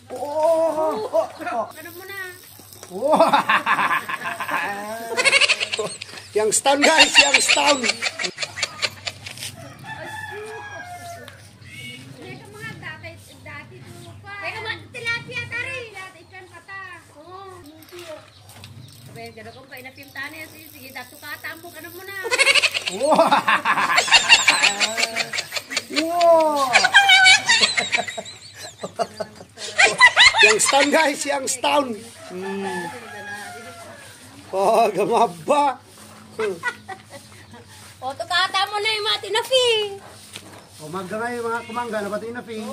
Oh! Ano mo na? Wow! Yang stun guys, yang stun. Teka mga dati pa. Teka mga tilapia tari. Dati ikan pata. Oo. Sabi, gano'n kong painapimtana yan. Sige, dato katambo ka na muna. Wow! Wow! Yang stun guys, yang stun. Oh, gamaba. O, tukata mo na yung mga tinafi. Umaga ngayon mga kumangga na pati na Fing.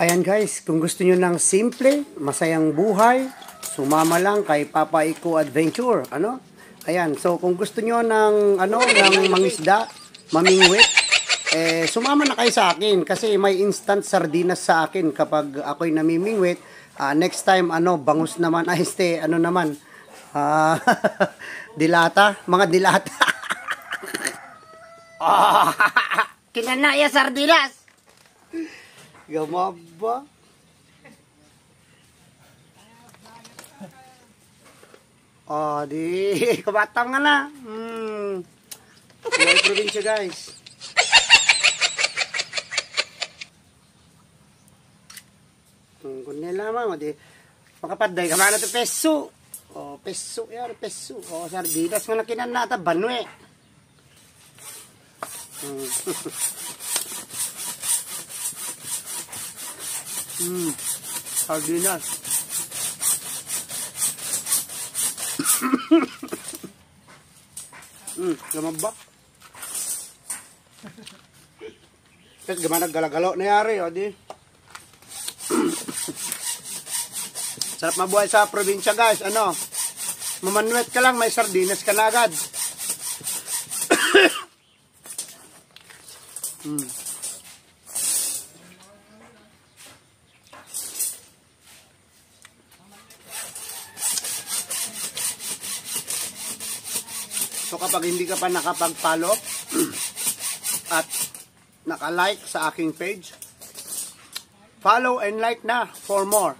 Ayan guys, kung gusto nyo ng simple, masayang buhay, sumama lang kay Papa Iko Adventure, ano? Ayan, so kung gusto nyo ng ng mangisda, mamingwit, sumama na kayo sa akin kasi may instant sardinas sa akin kapag ako'y namimingwit. Next time bangus naman, dilata, mga dilata. Kinanaya sardinas. Gamaba. Di kabatang nga na. Buhay probinsya guys. Kung nila di makapaday ka mana to peso. Peso yan, peso. Sardinas nga na kinanata, banwe. Sardinas. Gamaba. Tapos gamana galagalo na yari, di. Sarap mabuhay sa probinsya guys, mamanwet ka lang, may sardinas ka na agad. So kapag hindi ka pa nakapag-follow at naka-like sa aking page, follow and like na for more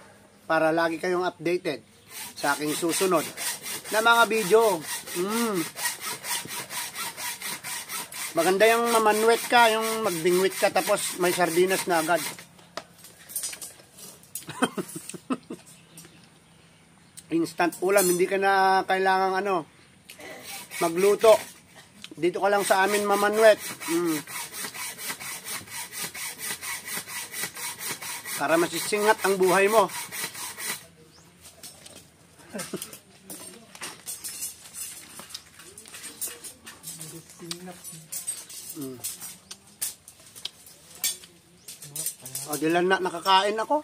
para lagi kayong updated sa aking susunod na mga video. Maganda yung mamanwet ka, yung magbingwit ka tapos may sardinas na agad. Instant ulam, hindi ka na kailangang magluto. Dito ka lang sa amin mamanwet. Para masisingat ang buhay mo. Dilan na nakakain ako.